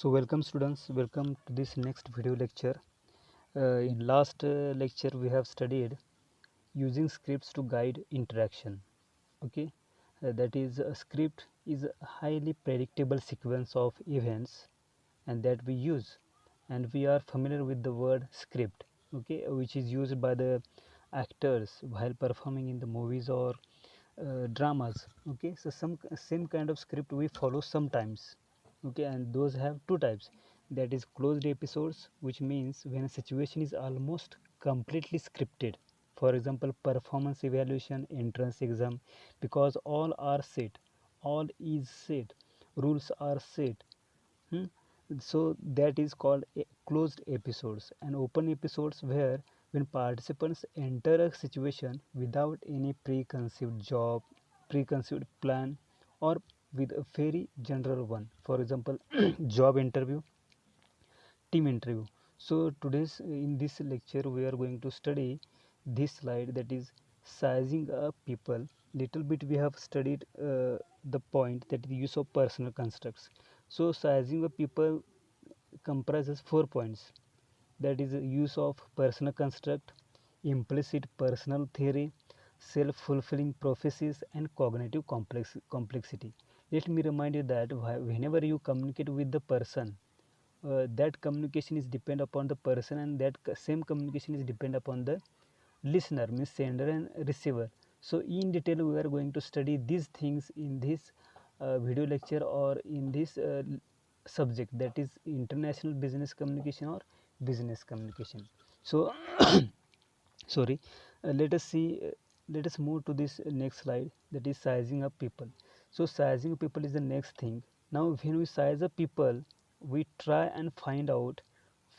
So welcome students, welcome to this next video lecture. In last lecture we have studied using scripts to guide interaction. Okay, that is, a script is a highly predictable sequence of events and that we use, and we are familiar with the word script, okay, which is used by the actors while performing in the movies or dramas. Okay, so some same kind of script we follow sometimes. Okay, and those have two types, that is closed episodes, which means when a situation is almost completely scripted, for example performance evaluation, entrance exam, because all are set, all is set, rules are set. Hmm? So that is called closed episodes. And open episodes where when participants enter a situation without any preconceived plan, or with a very general one, for example job interview, team interview. So today's in this lecture we are going to study this slide, that is sizing up people. Little bit we have studied the point, that is the use of personal constructs. So sizing up people comprises 4 points, that is the use of personal construct, implicit personal theory, self-fulfilling prophecies, and cognitive complexity. Let me remind you that whenever you communicate with the person, that communication is depend upon the person, and that same communication is depend upon the listener, means sender and receiver. So in detail we are going to study these things in this video lecture, or in this subject, that is international business communication or business communication. So sorry, let us see, let us move to this next slide, that is sizing up people. So sizing people is the next thing. Now when we size up people, we try and find out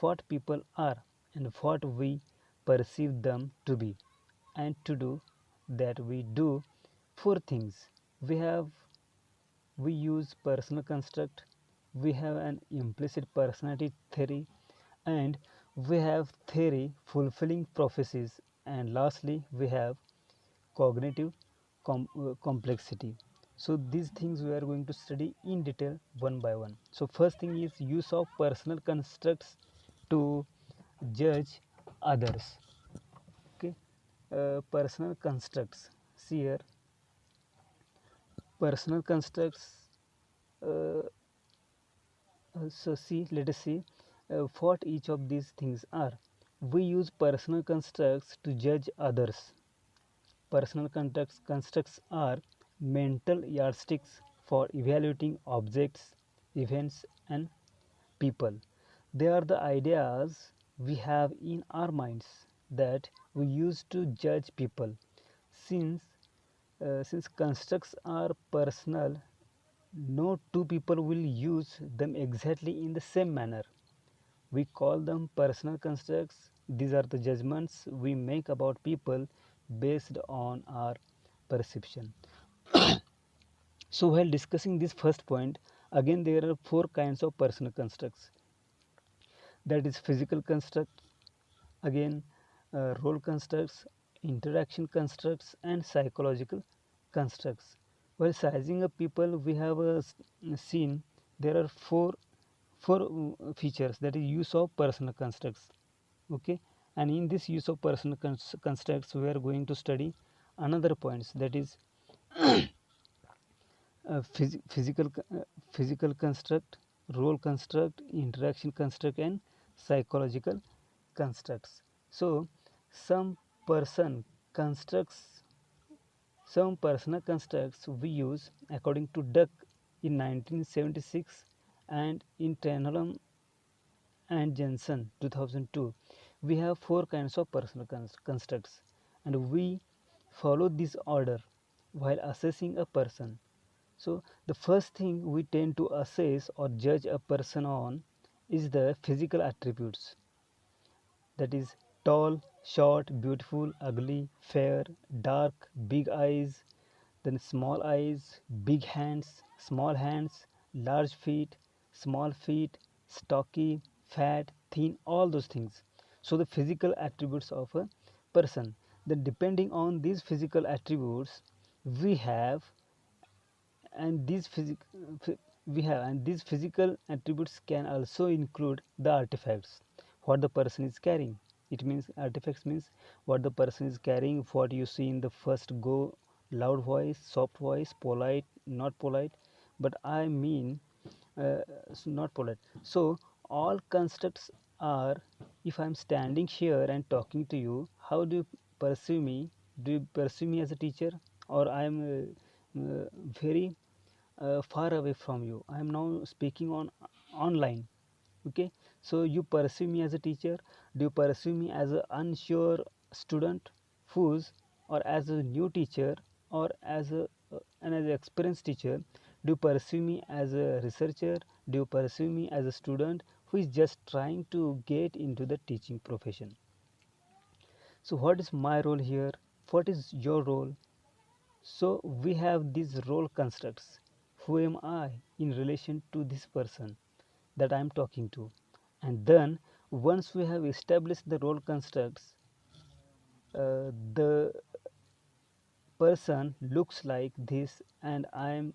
what people are and what we perceive them to be. And to do that we do four things. We use personal construct, we have an implicit personality theory, and we have theory fulfilling prophecies, and lastly we have cognitive complexity. So these things we are going to study in detail one by one. So first thing is use of personal constructs to judge others. Okay, personal constructs. See here, personal constructs. Uh, so see, let us see what each of these things are. We use personal constructs to judge others. Personal constructs are mental yardsticks for evaluating objects, events, and people. They are the ideas we have in our minds that we use to judge people. Since since constructs are personal, no two people will use them exactly in the same manner. We call them personal constructs. These are the judgments we make about people based on our perception. So while discussing this first point, again there are four kinds of personal constructs. That is physical construct, again role constructs, interaction constructs, and psychological constructs. While sizing up people, we have seen there are four features, that is use of personal constructs. Okay, and in this use of personal constructs we are going to study another points, that is uh, phys- physical physical construct, role construct, interaction construct, and psychological constructs. So some person constructs, some personal constructs we use according to Duck in 1976, and in Trenholm and Jensen 2002. We have four kinds of personal constructs, and we follow this order while assessing a person. So the first thing we tend to assess or judge a person on is the physical attributes, that is tall, short, beautiful, ugly, fair, dark, big eyes, then small eyes, big hands, small hands, large feet, small feet, stocky, fat, thin, all those things. So the physical attributes of a person. Then depending on these physical attributes, we have, and these we have, and these physical attributes can also include the artifacts what the person is carrying. It means artifacts means what the person is carrying, what you see in the first go, loud voice, soft voice, polite, not polite, but I mean uh, not polite. So all constructs are, if I'm standing here and talking to you, how do you perceive me? Do you perceive me as a teacher, or I'm very far away from you? I am now speaking on online. Okay, so you perceive me as a teacher. Do you perceive me as an unsure student who's, or as a new teacher, or as a and as an experienced teacher? Do you perceive me as a researcher? Do you perceive me as a student who is just trying to get into the teaching profession? So what is my role here? What is your role? So we have these role constructs. Who am I in relation to this person that I am talking to? And then once we have established the role constructs, the person looks like this and I am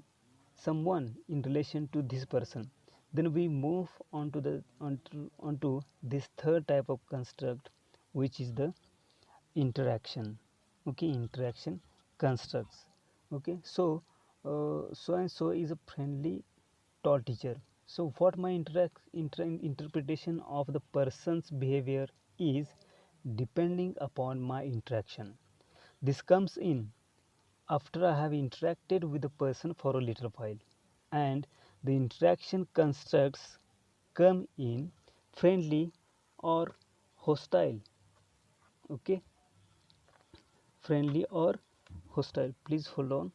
someone in relation to this person, then we move on to the onto this third type of construct, which is the interaction. Okay, interaction constructs. Okay, so so and so is a friendly tall teacher. So what my interpretation of the person's behavior is depending upon my interaction. This comes in after I have interacted with the person for a little while, and the interaction constructs come in friendly or hostile. Okay, friendly or hostile. Please hold on.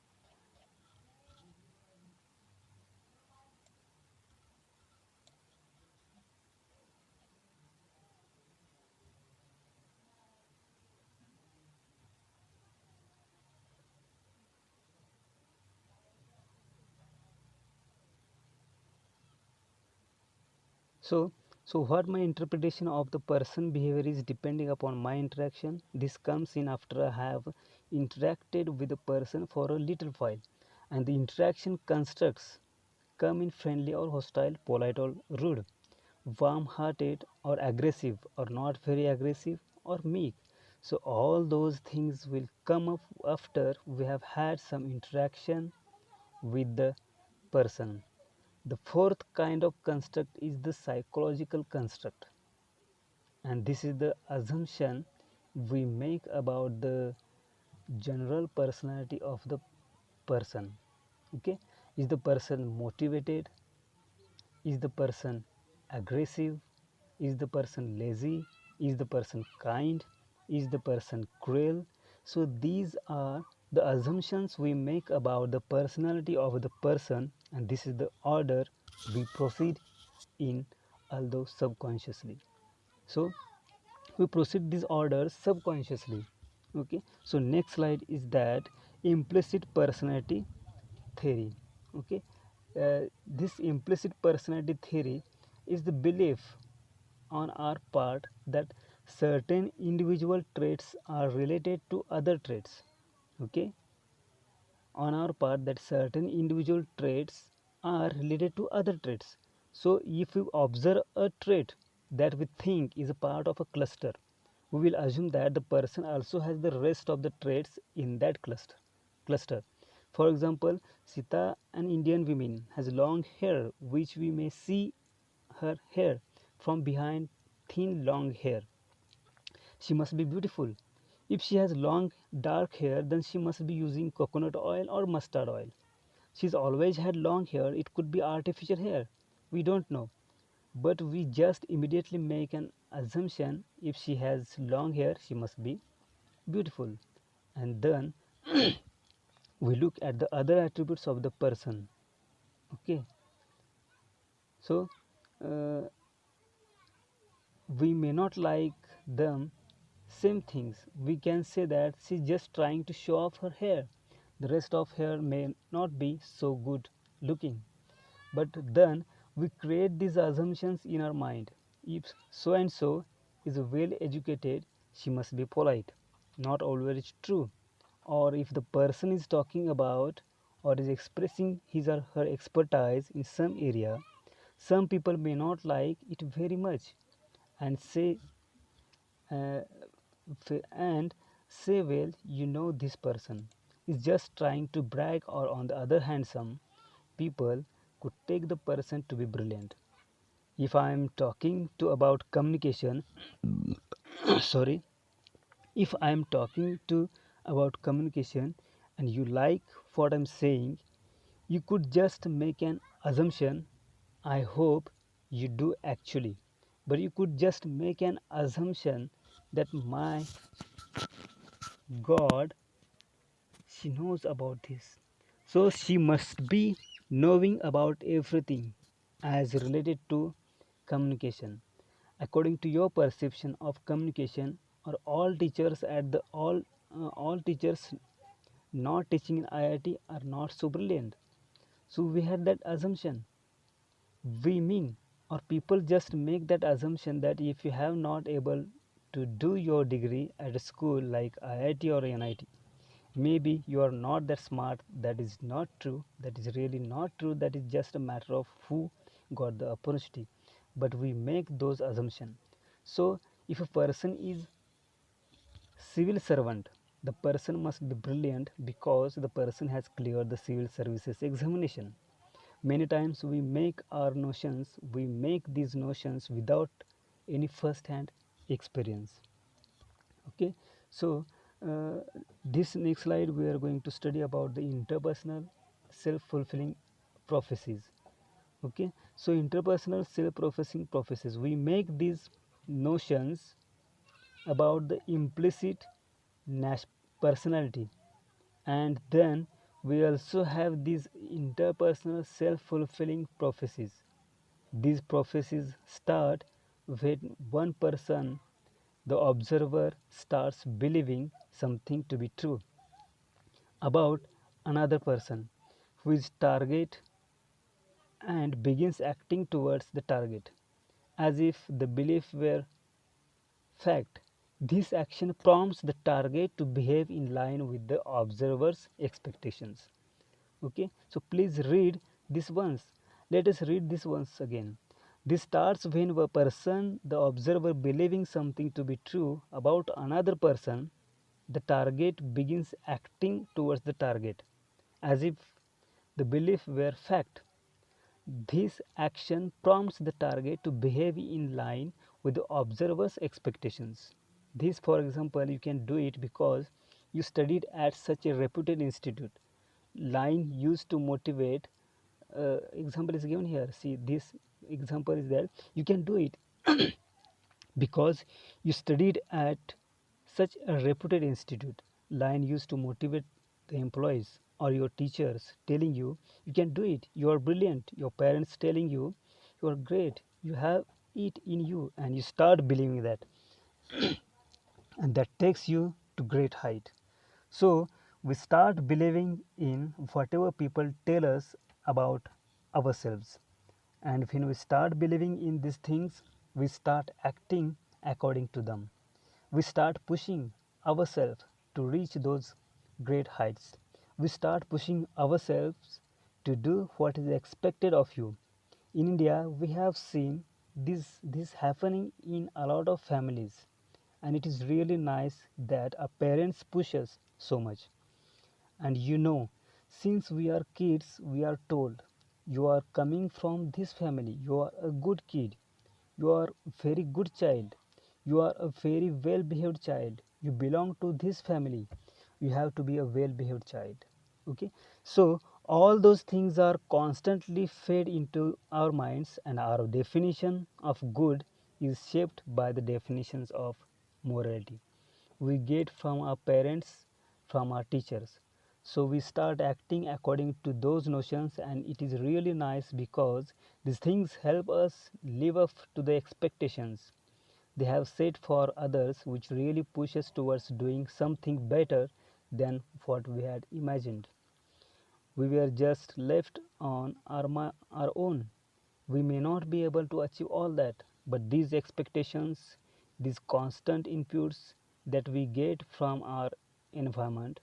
So, so what my interpretation of the person behavior is depending upon my interaction. This comes in after I have interacted with the person for a little while, and the interaction constructs come in friendly or hostile, polite or rude, warm-hearted or aggressive, or not very aggressive or meek. So all those things will come up after we have had some interaction with the person. The fourth kind of construct is the psychological construct, and this is the assumption we make about the general personality of the person. Okay, is the person motivated? Is the person aggressive? Is the person lazy? Is the person kind? Is the person cruel? So these are the assumptions we make about the personality of the person, and this is the order we proceed in, although subconsciously. So we proceed this order subconsciously. Okay, so next slide is that implicit personality theory. Okay, this implicit personality theory is the belief on our part that certain individual traits are related to other traits. Okay, on our part that certain individual traits are related to other traits. So if we observe a trait that we think is a part of a cluster, we will assume that the person also has the rest of the traits in that cluster. For example, Sita, an Indian woman, has long hair, which we may see her hair from behind, thin long hair. She must be beautiful. If she has long dark hair, then she must be using coconut oil or mustard oil. She's always had long hair, it could be artificial hair. We don't know. But we just immediately make an assumption, if she has long hair, she must be beautiful. And then we look at the other attributes of the person. Okay, so uh, we may not like them same things. We can say that she's just trying to show off her hair. The rest of hair may not be so good looking. But then we create these assumptions in our mind. If so and so is well educated, she must be polite. Not always true. Or if the person is talking about or is expressing his or her expertise in some area, some people may not like it very much and uh, and say, well, you know, this person is just trying to brag, or on the other hand, some people could take the person to be brilliant. If I am talking to about communication, sorry, if I am talking to about communication and you like what I'm saying, you could just make an assumption. I hope you do actually, but you could just make an assumption that my God, she knows about this. So she must be knowing about everything as related to communication. According to your perception of communication, are all teachers at the all teachers not teaching in IIT are not so brilliant? So we had that assumption. We mean, or people just make that assumption that if you have not able to do your degree at a school like IIT or NIT, maybe you are not that smart. That is not true. That is really not true. That is just a matter of who got the opportunity. But we make those assumptions. So if a person is civil servant, the person must be brilliant because the person has cleared the civil services examination. Many times we make these notions without any first hand experience. Okay, so uh, this next slide we are going to study about the interpersonal self-fulfilling prophecies. Okay, so interpersonal self-professing prophecies, we make these notions about the implicit personality, and then we also have these interpersonal self-fulfilling prophecies. These prophecies start when one person, the observer, starts believing something to be true about another person who is target and begins acting towards the target as if the belief were fact. This action prompts the target to behave in line with the observer's expectations. Okay, so please read this once. Let us read this once again. This starts when a person, the observer, believing something to be true about another person, the target begins acting towards the target as if the belief were fact. This action prompts the target to behave in line with the observer's expectations. This, for example, you can do it because you studied at such a reputed institute. Line used to motivate. Example is given here. See, this example is there. You can do it because you studied at such a reputed institute. Line used to motivate the employees or your teachers telling you you can do it, you are brilliant, your parents telling you you are great, you have it in you, and you start believing that, and that takes you to great height. So we start believing in whatever people tell us about ourselves, and when we start believing in these things, we start acting according to them. We start pushing ourselves to reach those great heights. We start pushing ourselves to do what is expected of you. In India, we have seen this happening in a lot of families, and it is really nice that our parents push us so much. And you know, since we are kids, we are told you are coming from this family, you are a good kid, you are very good child, you are a very well behaved child, you belong to this family, you have to be a well behaved child. Okay, so all those things are constantly fed into our minds, and our definition of good is shaped by the definitions of morality we get from our parents, from our teachers. So we start acting according to those notions, and it is really nice because these things help us live up to the expectations they have set for others, which really pushes towards doing something better than what we had imagined. We were just left on our own. We may not be able to achieve all that, but these expectations, these constant inputs that we get from our environment,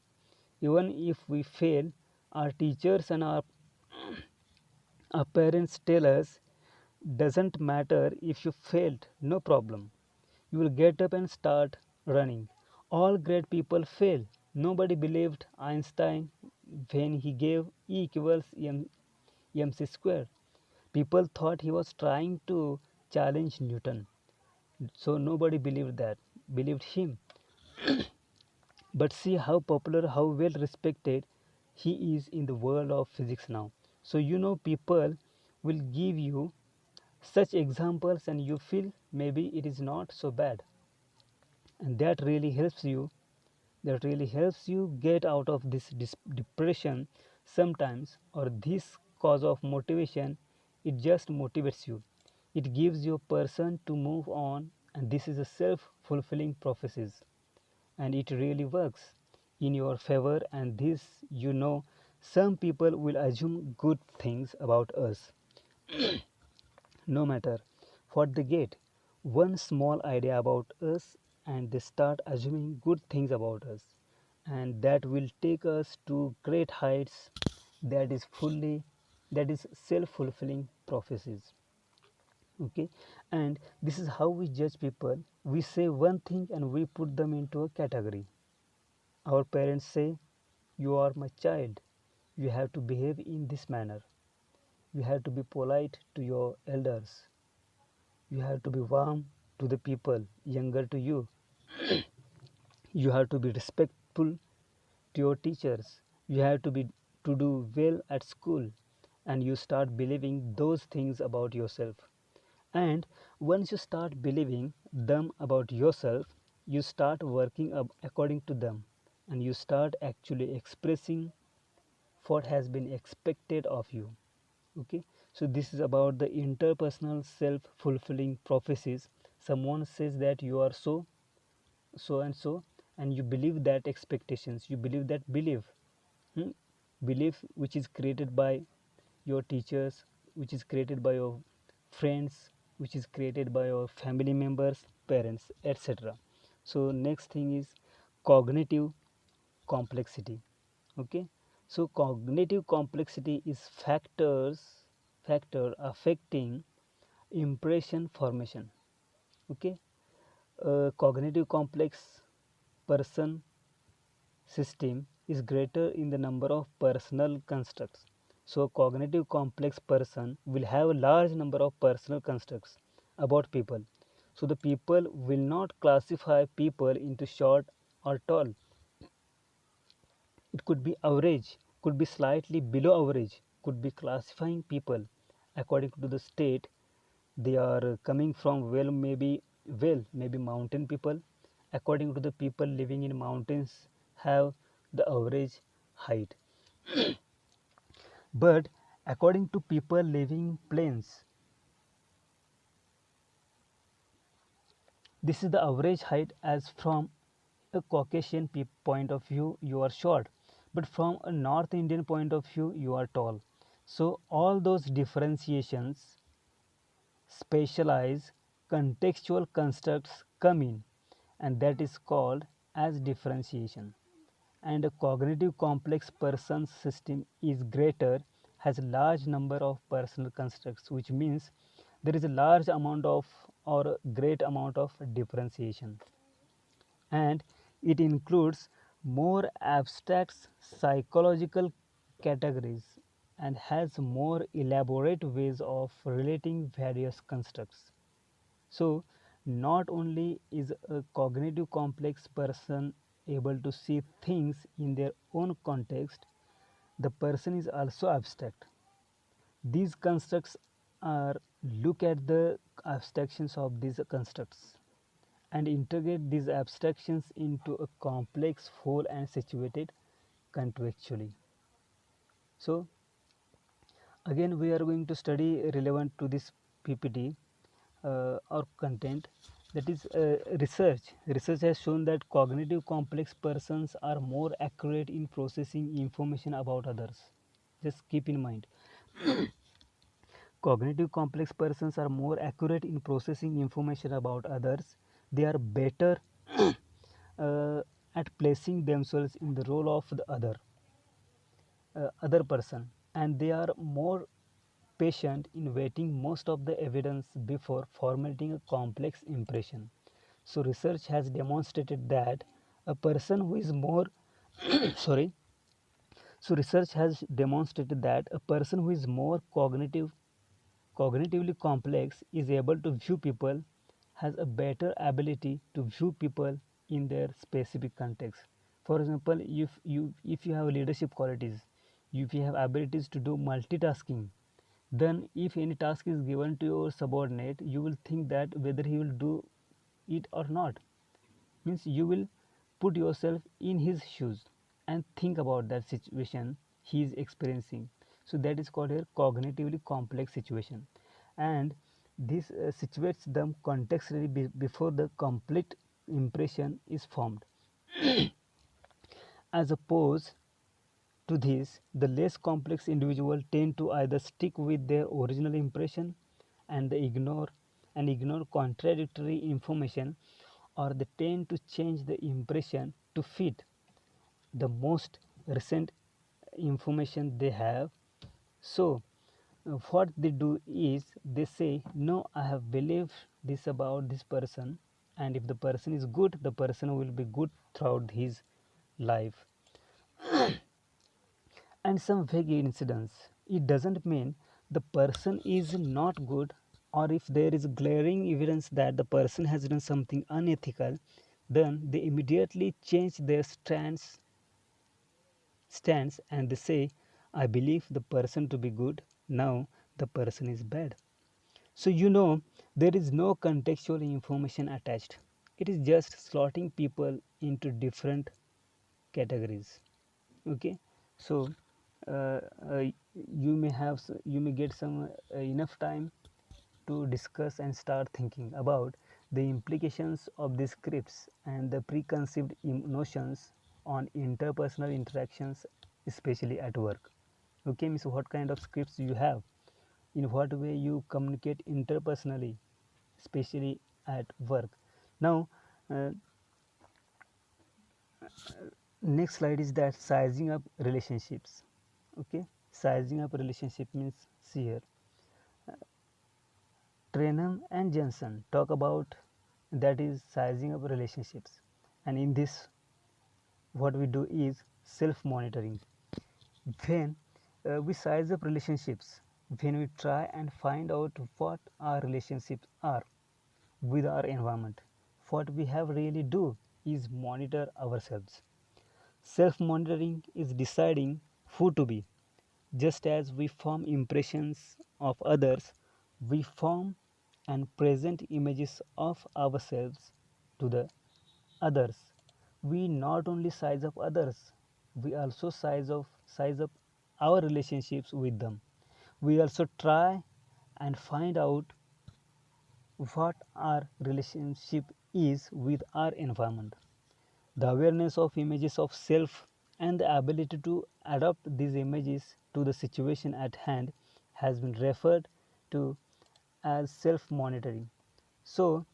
even if we fail, Our teachers and our parents tell us, doesn't matter if you failed, no problem. You will get up and start running. All great people fail. Nobody believed Einstein when he gave E equals mc square. People thought he was trying to challenge Newton. So nobody believed him. But see how popular, how well respected he is in the world of physics now. So people will give you such examples and you feel maybe it is not so bad, and that really helps you get out of this depression sometimes, or this cause of motivation. It just motivates you, it gives you a person to move on, and this is a self-fulfilling prophecies, and it really works in your favor. And this, some people will assume good things about us no matter what they get. One small idea about us, and they start assuming good things about us, and that will take us to great heights. That is self-fulfilling prophecies. Okay, and this is how we judge people. We say one thing and we put them into a category. Our parents say, you are my child, you have to behave in this manner, you have to be polite to your elders, you have to be warm to the people younger to you, you have to be respectful to your teachers, you have to do well at school, and you start believing those things about yourself. And once you start believing them about yourself, you start working up according to them, and you start actually expressing what has been expected of you. Okay, so this is about the interpersonal self-fulfilling prophecies. Someone says that you are so and so, and you believe that expectations, you believe that hmm? belief which is created by your teachers, which is created by your friends, which is created by your family members, parents, etc. So next thing is cognitive complexity. Okay, so cognitive complexity is factor affecting impression formation. Okay, a cognitive complex person system is greater in the number of personal constructs. So cognitive complex person will have a large number of personal constructs about people. So the people will not classify people into short or tall. It could be average, could be slightly below average, could be classifying people according to the state they are coming from. Maybe mountain people, according to the people living in mountains, have the average height. But according to people living plains, this is the average height. As from a Caucasian point of view, you are short, but from a North Indian point of view, you are tall. So all those differentiations, specialized contextual constructs come in, and that is called as differentiation. And a cognitive complex person's system is greater, has a large number of personal constructs, which means there is a large amount of, or a great amount of differentiation, and it includes more abstract psychological categories and has more elaborate ways of relating various constructs. So, not only is a cognitive complex person able to see things in their own context, the person is also abstract. These constructs are look at the abstractions of these constructs and integrate these abstractions into a complex whole and situated contextually. So, again we are going to study relevant to this PPT or content, that is research has shown that cognitive complex persons are more accurate in processing information about others. Just keep in mind, cognitive complex persons are more accurate in processing information about others. They are better at placing themselves in the role of the other. other person, and they are more patient in waiting most of the evidence before formulating a complex impression. So research has demonstrated that a person who is more sorry so research has demonstrated that a person who is more cognitively complex is able to view people, has a better ability to view people in their specific context. For example, if you have leadership qualities, if you have abilities to do multitasking, then if any task is given to your subordinate, you will think that whether he will do it or not. Means you will put yourself in his shoes and think about that situation he is experiencing. So that is called a cognitively complex situation, and this situates them contextually before the complete impression is formed. As opposed to this, the less complex individual tend to either stick with their original impression and they ignore contradictory information, or they tend to change the impression to fit the most recent information they have. So what they do is they say, no, I have believed this about this person, and if the person is good, the person will be good throughout his life. And some vague incidents, it doesn't mean the person is not good, or if there is glaring evidence that the person has done something unethical, then they immediately change their stance and they say, I believe the person to be good, now the person is bad. So there is no contextual information attached. It is just slotting people into different categories. Okay, so uh, uh, you may get some enough time to discuss and start thinking about the implications of these scripts and the preconceived notions on interpersonal interactions, especially at work. Okay, means what kind of scripts you have, in what way you communicate interpersonally, especially at work. Now, uh, next slide is that sizing up relationships. Okay, sizing up relationship means, see here, Trenham and Jensen talk about that is sizing up relationships, and in this what we do is self monitoring. When we size up relationships, when we try and find out what our relationships are with our environment, what we have really do is monitor ourselves. Self monitoring is deciding who to be. Just as we form impressions of others, we form and present images of ourselves to the others. We not only size up others, we also size up our relationships with them. We also try and find out what our relationship is with our environment. The awareness of images of self and the ability to adapt these images to the situation at hand has been referred to as self monitoring. So,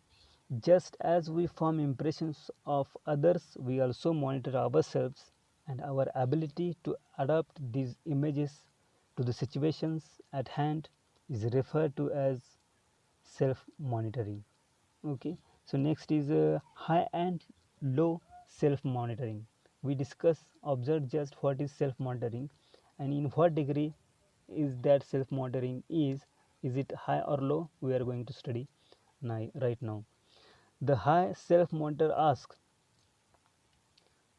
just as we form impressions of others, we also monitor ourselves, and our ability to adapt these images to the situations at hand is referred to as self monitoring. Okay, so next is high and low self monitoring. We discuss, observe just what is self monitoring and in what degree is that self monitoring is it high or low, we are going to study right now. The high self monitor asks,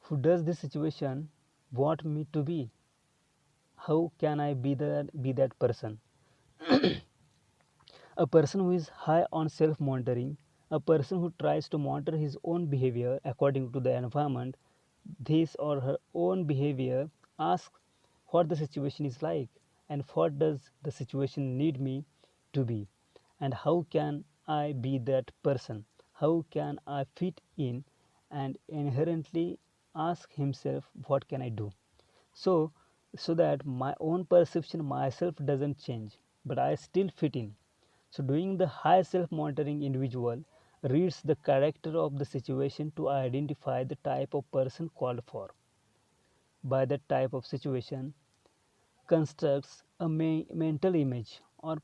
who does this situation want me to be? How can I be that person? A person who is high on self monitoring, a person who tries to monitor his own behavior according to the environment, his or her own behavior, asks what the situation is like and what does the situation need me to be, and how can I be that person? How can I fit in? And inherently ask himself, what can I do? So, so that my own perception myself doesn't change, but I still fit in. So, doing the high self monitoring individual reads the character of the situation to identify the type of person called for by that type of situation. constructs a mental image or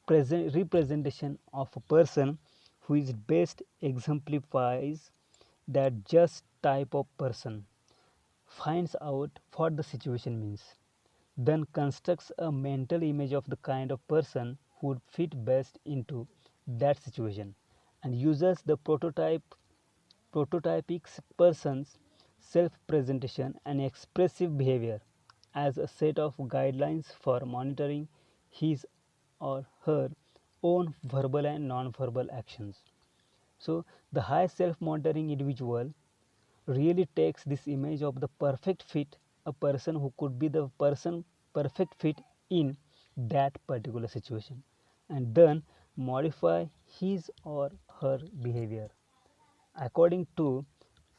representation of a person who is best exemplifies that just type of person, finds out what the situation means, then constructs a mental image of the kind of person who would fit best into that situation, and uses the prototypic person's self-presentation and expressive behavior as a set of guidelines for monitoring his or her own verbal and non-verbal actions. So the high self-monitoring individual really takes this image of the perfect fit, a person who could be the person perfect fit in that particular situation, and then modify his or her behavior according to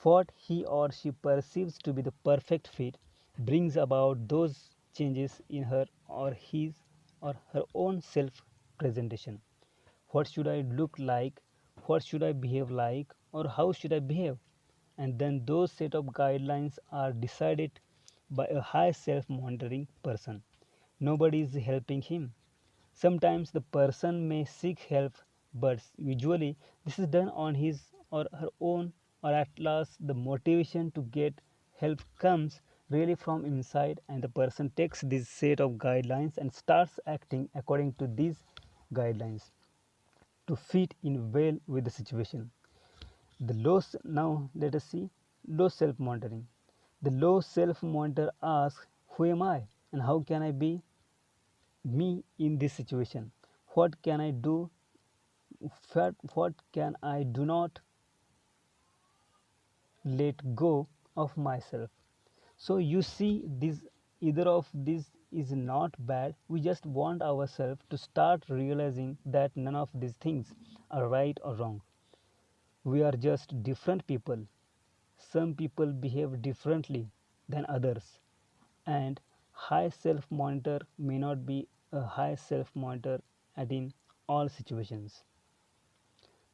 what he or she perceives to be the perfect fit, brings about those changes in her or his or her own self presentation. What should I look like? What should I behave like? Or how should I behave? And then those set of guidelines are decided by a high self monitoring person. Nobody is helping him. Sometimes the person may seek help, but usually this is done on his or her own, or at last the motivation to get help comes really from inside, and the person takes this set of guidelines and starts acting according to these guidelines to fit in well with the situation. The now let us see low self monitoring. The low self monitor asks, who am I and how can I be me in this situation? What can I do? What can I do not let go of myself? So you see, this either of these is not bad. We just want ourselves to start realizing that none of these things are right or wrong. We are just different people. Some people behave differently than others, and high self monitor may not be a high self monitor at in all situations.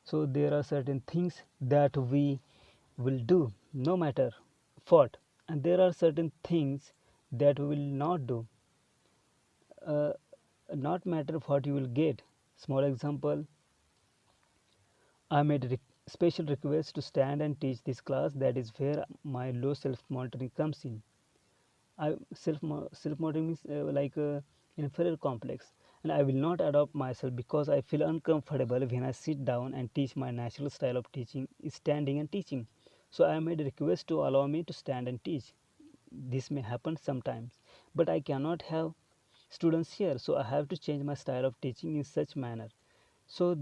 So there are certain things that we will do no matter what, and there are certain things that we will not do, uh, not matter what you will get. Small example, I made a special request to stand and teach this class. That is where my low self monitoring comes in. I self monitoring means like inferior complex, and I will not adopt myself because I feel uncomfortable when I sit down and teach. My natural style of teaching is standing and teaching. So I made a request to allow me to stand and teach. This may happen sometimes, but I cannot have students here, so I have to change my style of teaching in such manner so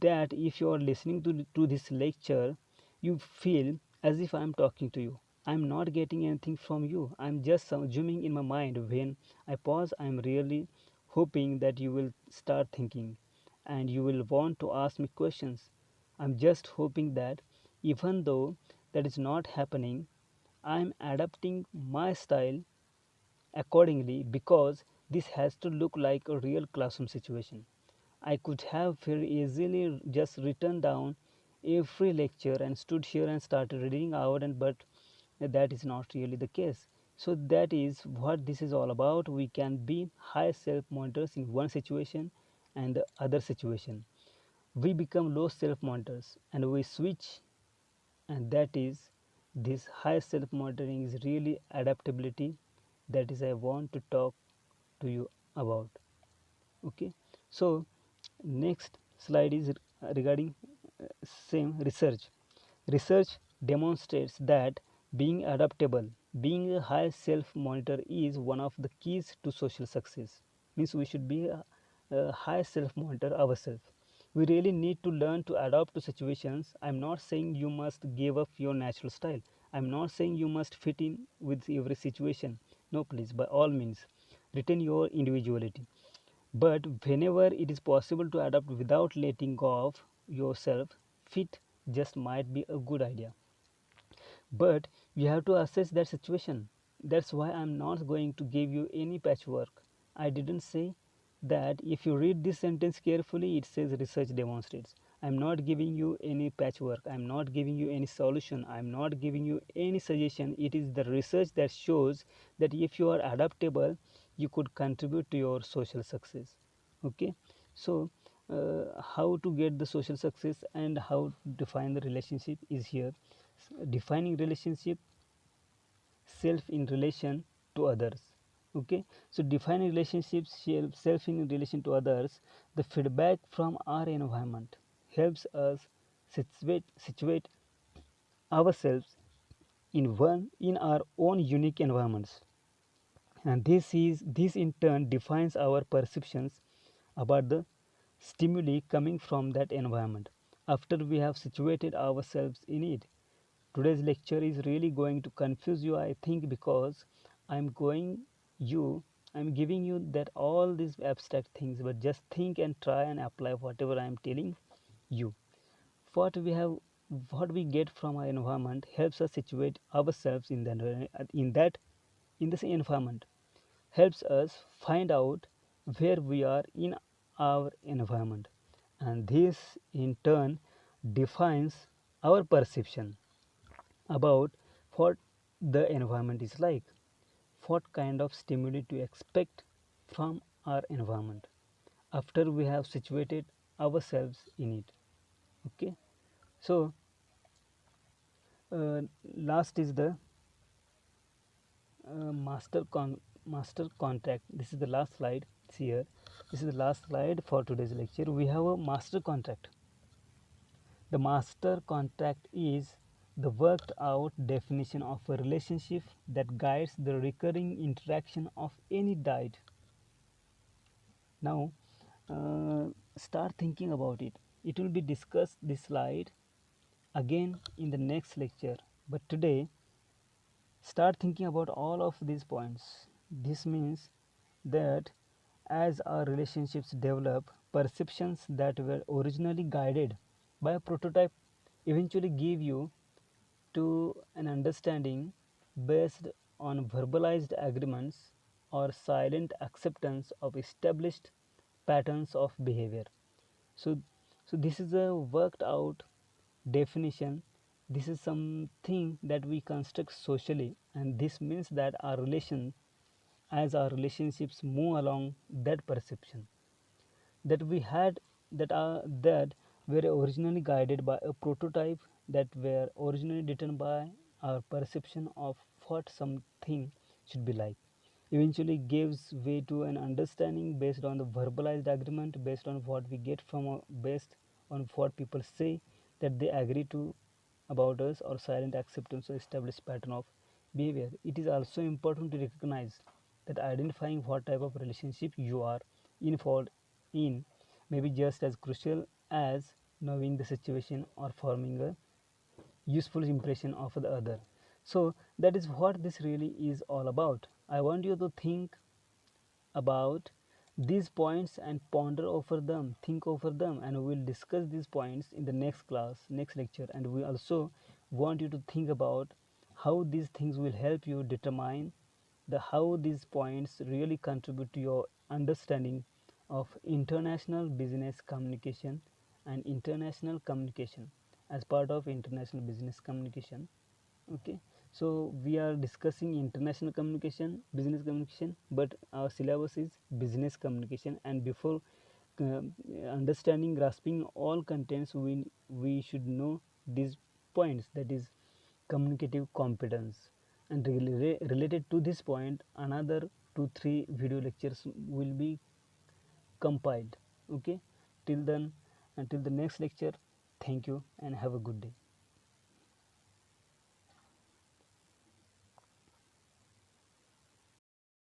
that if you are listening to this lecture, you feel as if I am talking to you. I am not getting anything from you. I am just zooming in my mind. When I pause, I am really hoping that you will start thinking and you will want to ask me questions. I'm just hoping that even though that is not happening, I am adapting my style accordingly because this has to look like a real classroom situation. I could have very easily just written down every lecture and stood here and started reading out, and but that is not really the case. So that is what this is all about. We can be high self monitors in one situation and the other situation. We become low self monitors and we switch, and that is this high self monitoring is really adaptability. That is I want to talk to you about. Okay, so next slide is regarding same research. Research demonstrates that being adaptable, being a high self monitor is one of the keys to social success. Means we should be a high self monitor ourselves. We really need to learn to adapt to situations. I'm not saying you must give up your natural style. I'm not saying you must fit in with every situation. No, please, by all means, retain your individuality. But whenever it is possible to adapt without letting go of yourself, fit just might be a good idea. But you have to assess that situation. That's why I'm not going to give you any patchwork. I didn't say that. If you read this sentence carefully, it says research demonstrates. I'm not giving you any patchwork. I'm not giving you any solution. I'm not giving you any suggestion. It is the research that shows that if you are adaptable, you could contribute to your social success. Okay, so how to get the social success and how to define the relationship is here. Defining relationship, self in relation to others. Okay, so defining relationships self in relation to others, the feedback from our environment helps us situate ourselves in our own unique environments, and this in turn defines our perceptions about the stimuli coming from that environment after we have situated ourselves in it. Today's lecture is really going to confuse you, I think, because i'm going you I'm giving you that all these abstract things, but just think and try and apply whatever I am telling you. What we have, what we get from our environment helps us situate ourselves in this environment, helps us find out where we are in our environment, and this in turn defines our perception about what the environment is like, what kind of stimuli to expect from our environment after we have situated ourselves in it. Okay, so uh, last is the master contract. This is the last slide. See here, this is the last slide for today's lecture. We have a master contract. The master contract is the worked out definition of a relationship that guides the recurring interaction of any diet. Now start thinking about it. It will be discussed this slide again in the next lecture, but today start thinking about all of these points. This means that as our relationships develop, perceptions that were originally guided by a prototype eventually give you to an understanding based on verbalized agreements or silent acceptance of established patterns of behavior. So, so this is a worked out definition. This is something that we construct socially, and this means that as our relationships move along that perception that we had, that were originally guided by a prototype, that were originally written by our perception of what something should be like, eventually gives way to an understanding based on the verbalized agreement, based on what we get from based on what people say that they agree to about us, or silent acceptance or established pattern of behavior. It is also important to recognize that identifying what type of relationship you are involved in may be just as crucial as knowing the situation or forming a useful impression of the other. So that is what this really is all about. I want you to think about these points and ponder over them, think over them, and we will discuss these points in the next class, next lecture. And we also want you to think about how these things will help you determine how these points really contribute to your understanding of international business communication and international communication as part of international business communication. Okay, so we are discussing international communication, business communication, but our syllabus is business communication, and before uh, understanding, grasping all contents, we should know these points, that is communicative competence. And related to this point, another 2-3 video lectures will be compiled. Okay, till then, until the next lecture, thank you and have a good day.